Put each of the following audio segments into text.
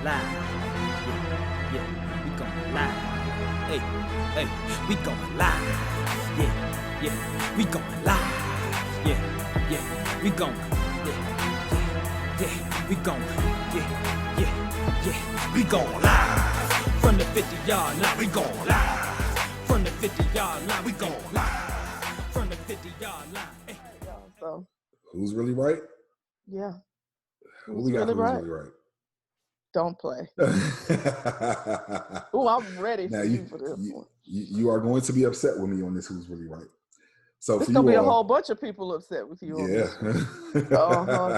live. Yeah, yeah, we going live. Hey, hey, we going live. Yeah, yeah, we going live. Yeah, yeah, we going. Yeah, yeah, yeah, we going. Yeah, yeah, yeah, we going live. From the 50-yard line, we going live. From the 50-yard line, we going live. From the 50-yard line. Hey. So, who's really right? yeah. Who we got really for right? who's really right? Don't play. Oh, I'm ready now for you for this one. You are going to be upset with me on this who's really right. So There's for going to you be all, a whole bunch of people upset with you on yeah. this one.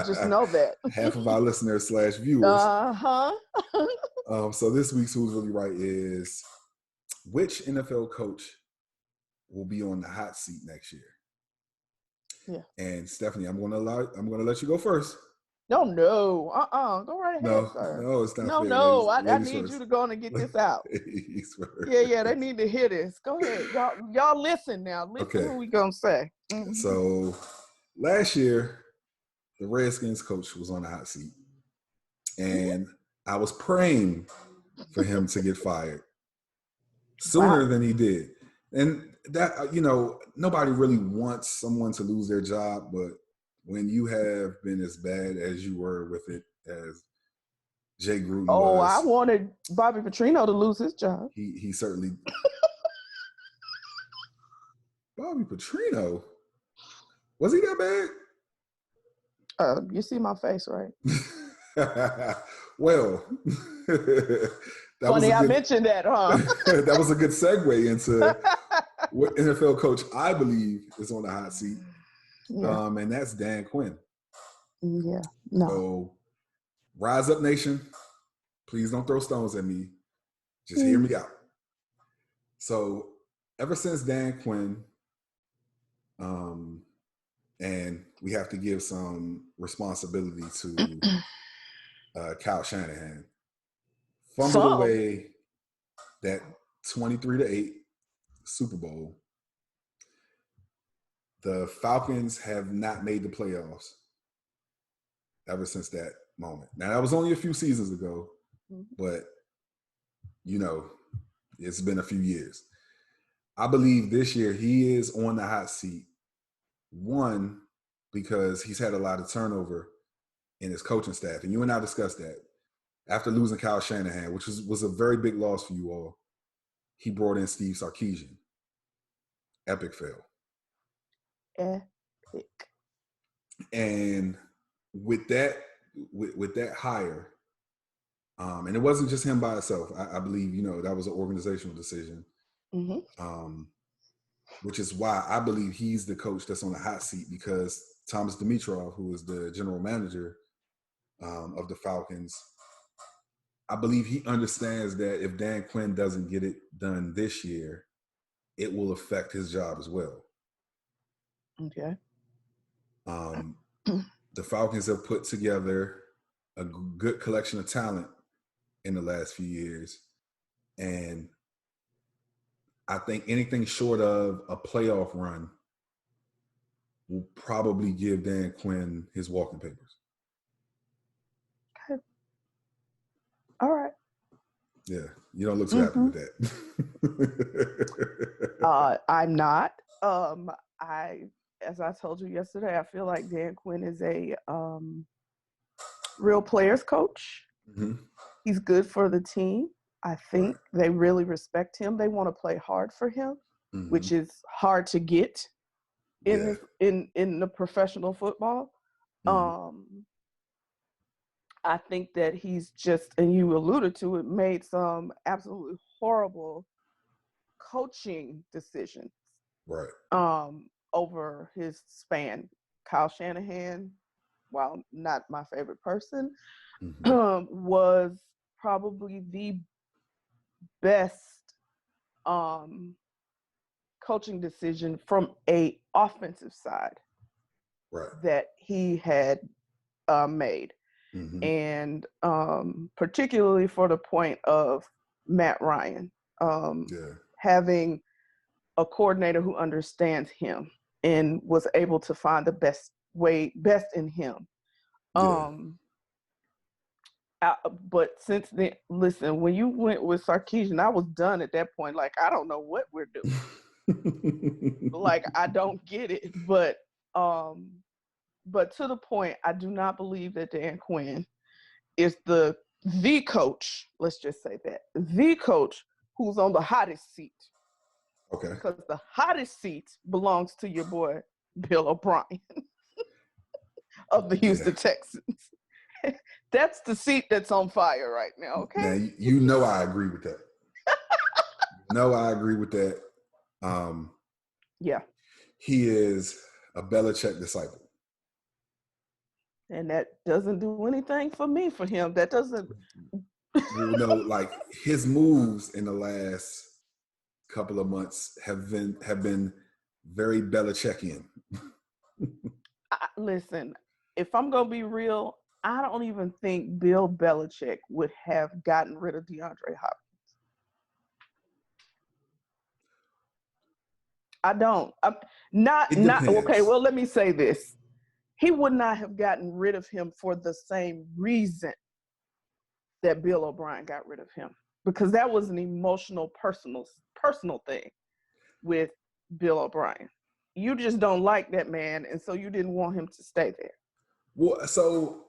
Just know that. Half of our listeners / viewers. So this week's who's really right is which NFL coach will be on the hot seat next year? Yeah. And Stephanie, I'm gonna let you go first. No. Go right ahead, sir. No, it's not fair. No. I ladies need first. you to go on and get this out. Yeah, they need to hear this. Go ahead. Y'all listen now. Listen to what we gonna say. Mm-hmm. So last year, the Redskins coach was on the hot seat. And I was praying for him to get fired sooner than he did. And that, nobody really wants someone to lose their job, but when you have been as bad as you were with it as Jay Gruden was. I wanted Bobby Petrino to lose his job. He certainly. Bobby Petrino? Was he that bad? You see my face, right? Well, funny I mentioned that, huh? That was a good segue into what NFL coach I believe is on the hot seat. Yeah. And that's Dan Quinn. Yeah. No. So rise up, nation. Please don't throw stones at me. Just hear me out. So ever since Dan Quinn, and we have to give some responsibility to Kyle Shanahan, fumbled away that 23-8 Super Bowl. The Falcons have not made the playoffs ever since that moment. Now, that was only a few seasons ago, but, it's been a few years. I believe this year he is on the hot seat. One, because he's had a lot of turnover in his coaching staff. And you and I discussed that. After losing Kyle Shanahan, which was a very big loss for you all, he brought in Steve Sarkisian. Epic fail. Epic. And with that hire, and it wasn't just him by itself. I believe, that was an organizational decision. Mm-hmm. Which is why I believe he's the coach that's on the hot seat, because Thomas Dimitroff, who is the general manager of the Falcons, I believe he understands that if Dan Quinn doesn't get it done this year, it will affect his job as well. Okay. The Falcons have put together a good collection of talent in the last few years. And I think anything short of a playoff run will probably give Dan Quinn his walking papers. Okay. All right. Yeah, you don't look too happy with that. I'm not. As I told you yesterday, I feel like Dan Quinn is a real players coach. Mm-hmm. He's good for the team. I think they really respect him. They want to play hard for him, which is hard to get in the professional football. I think that he's just, and you alluded to it, made some absolutely horrible coaching decisions. Right. Over his span. Kyle Shanahan, while not my favorite person, was probably the best coaching decision from a offensive side that he had made. And particularly for the point of Matt Ryan, having a coordinator who understands him and was able to find the best in him. But since then, listen, when you went with Sarkisian, I was done at that point. Like, I don't know what we're doing. Like, I don't get it. But to the point, I do not believe that Dan Quinn is the coach. Let's just say that the coach who's on the hottest seat. Okay. Because the hottest seat belongs to your boy Bill O'Brien of the Houston Texans. That's the seat that's on fire right now, okay? Now, you know I agree with that. No, I agree with that. Yeah. He is a Belichick disciple. And that doesn't do anything for me, for him. That doesn't... No, like his moves in the last couple of months have been very Belichickian. Listen, if I'm going to be real, I don't even think Bill Belichick would have gotten rid of DeAndre Hopkins. I don't. Okay, well, let me say this. He would not have gotten rid of him for the same reason that Bill O'Brien got rid of him. Because that was an emotional, personal thing with Bill O'Brien. You just don't like that man, and so you didn't want him to stay there. Well, so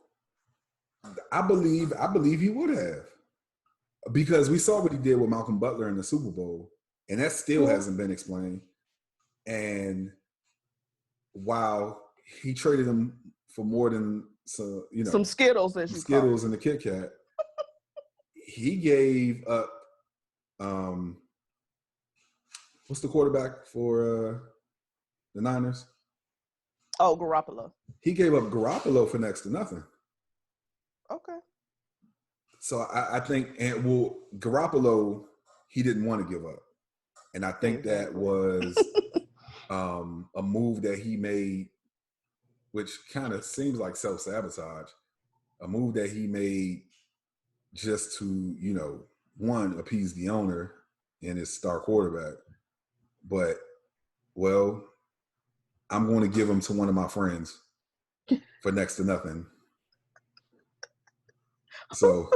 I believe he would have, because we saw what he did with Malcolm Butler in the Super Bowl, and that still hasn't been explained. And while he traded him for more than some Skittles, as you Skittles and the Kit Kat, he gave up. What's the quarterback for the Niners? Oh, Garoppolo. He gave up Garoppolo for next to nothing. Okay. So I think, Garoppolo, he didn't want to give up. And I think that was a move that he made, which kind of seems like self-sabotage, a move that he made just to, one, appease the owner and his star quarterback. But, well, I'm going to give him to one of my friends for next to nothing. So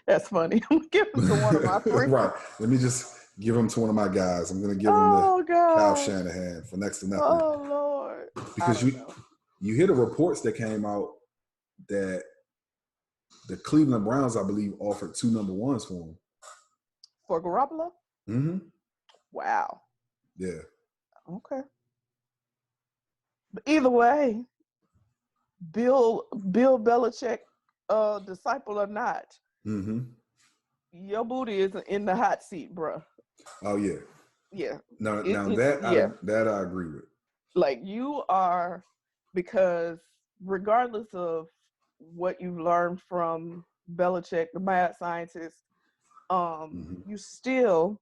that's funny. I'm giving him to one of my friends. Right. Let me just give him to one of my guys. I'm going to give him to Kyle Shanahan for next to nothing. Oh, Lord. Because you hear the reports that came out that the Cleveland Browns, I believe, offered 2 number ones for him. For Garoppolo? Mm-hmm. Wow. Yeah. Okay. But either way, Bill Belichick, disciple or not, your booty is in the hot seat, bro. Oh yeah. Yeah. That I agree with. Like, you are, because regardless of what you've learned from Belichick, the mad scientist, you still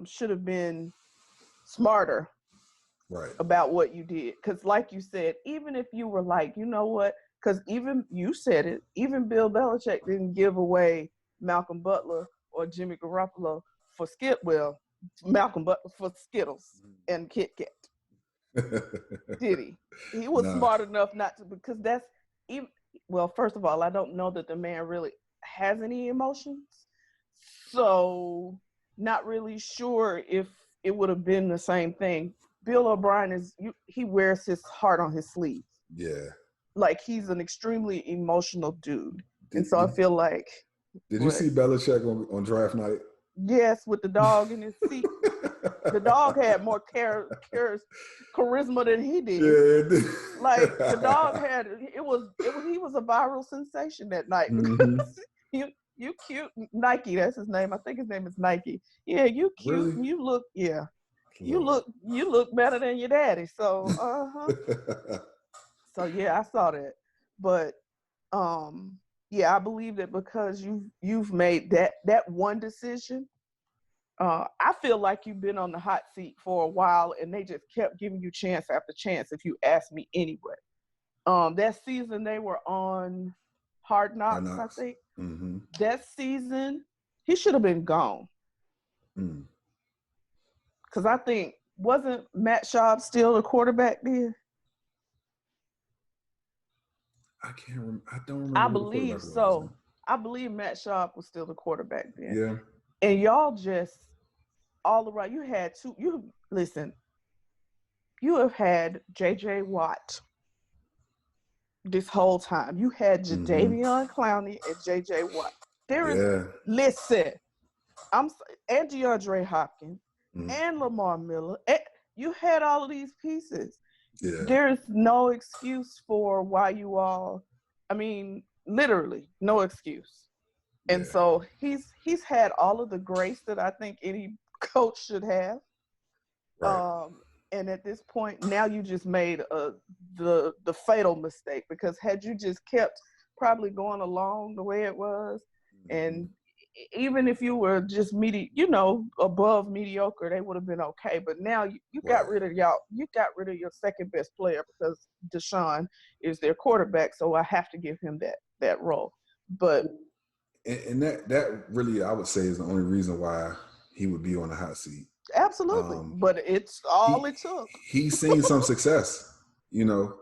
should have been smarter. Right. About what you did. Because like you said, even if you were like, you know what, because even you said it, even Bill Belichick didn't give away Malcolm Butler or Jimmy Garoppolo for Malcolm Butler for Skittles and Kit Kat. Did he? He was smart enough not to, because that's even, well, first of all, I don't know that the man really has any emotions. So not really sure if it would have been the same thing. Bill O'Brien he wears his heart on his sleeve. Yeah. Like, he's an extremely emotional dude. I feel like. Did you see Belichick on draft night? Yes, with the dog in his seat. The dog had more charisma than he did. Yeah. Like, the dog had, he was a viral sensation that night. You cute. Nike, that's his name. I think his name is Nike. Yeah, you cute. Really? You look, You look better than your daddy. So So yeah, I saw that. But I believe that because you've made that one decision, I feel like you've been on the hot seat for a while, and they just kept giving you chance after chance, if you ask me anyway. That season they were on Hard Knocks, I think. Mm-hmm. That season, he should have been gone. Because I think, wasn't Matt Schaub still the quarterback then? I can't remember. I don't remember. I who the quarterback believe was, so. man. I believe Matt Sharp was still the quarterback then. Yeah. And y'all just all around. You had two. Listen. You have had J.J. Watt this whole time. You had Jadeveon Clowney and J.J. Watt. Listen. And DeAndre Hopkins and Lamar Miller. You had all of these pieces. Yeah. There's no excuse for why you all. I mean, literally, no excuse. And so he's had all of the grace that I think any coach should have. Right. And at this point, now you just made the fatal mistake, because had you just kept probably going along the way it was, and even if you were just above mediocre, they would have been okay. But now you got rid of y'all. You got rid of your second best player because Deshaun is their quarterback. So I have to give him that role. But and that really, I would say, is the only reason why he would be on the hot seat. Absolutely. But it's all it took. He's seen some success, you know.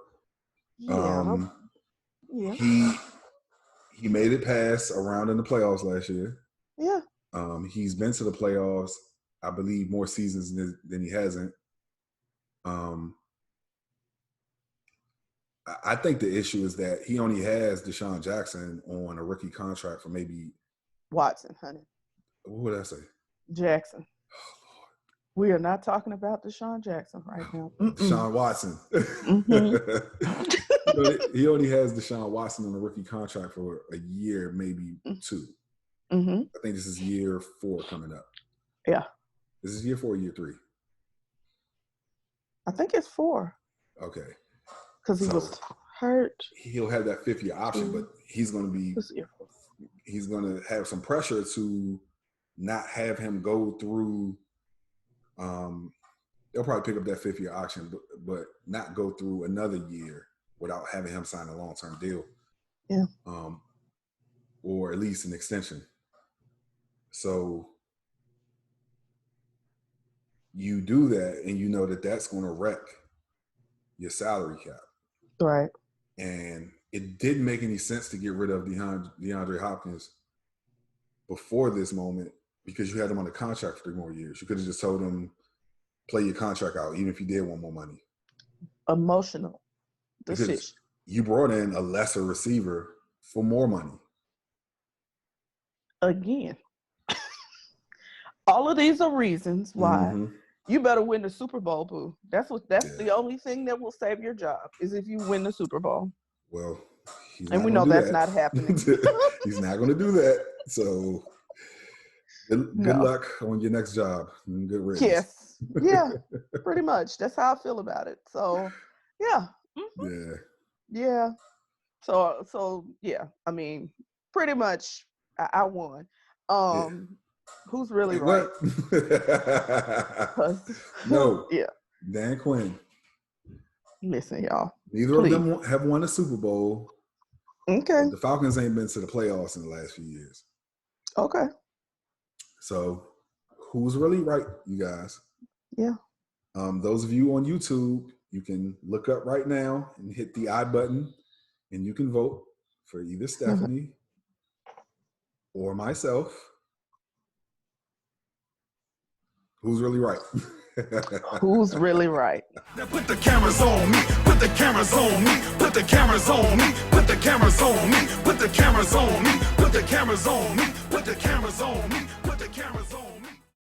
He made it past a round in the playoffs last year. Yeah. He's been to the playoffs, I believe, more seasons than he hasn't. I think the issue is that he only has Deshaun Jackson on a rookie contract for maybe Watson, honey. What would I say? Jackson. Oh, Lord. We are not talking about Deshaun Jackson right now. Deshaun Watson. He only has Deshaun Watson on a rookie contract for a year, maybe two. I think this is year 4 coming up. Yeah. This is year 4 or year 3? I think it's 4. Okay. Because he was hurt. He'll have that 5th-year option, but he's going to have some pressure to not have him go through. They'll probably pick up that 5th-year option, but not go through another year without having him sign a long-term deal. Yeah. Or at least an extension. So you do that, and you know that that's going to wreck your salary cap. Right. And it didn't make any sense to get rid of DeAndre Hopkins before this moment, because you had him on a contract for 3 more years. You could have just told him, play your contract out, even if you did want more money. Emotional decision. Because you brought in a lesser receiver for more money. Again. All of these are reasons why you better win the Super Bowl, boo. That's the only thing that will save your job, is if you win the Super Bowl. Well, we know that's not happening. He's not going to do that. So good luck on your next job. Good riddance. Yes. Yeah, pretty much. That's how I feel about it. So, yeah. Yeah. So yeah. I mean, pretty much I won. Who's really right? No. Yeah. Dan Quinn. Listen, y'all. Neither of them have won a Super Bowl. Okay. The Falcons ain't been to the playoffs in the last few years. Okay. So, who's really right, you guys? Yeah. Those of you on YouTube, you can look up right now and hit the I button, and you can vote for either Stephanie or myself. Who's really right? Who's really right? Now put the cameras on me, put the cameras on me, put the cameras on me, put the cameras on me, put the cameras on me, put the cameras on me, put the cameras on me, put the cameras on me.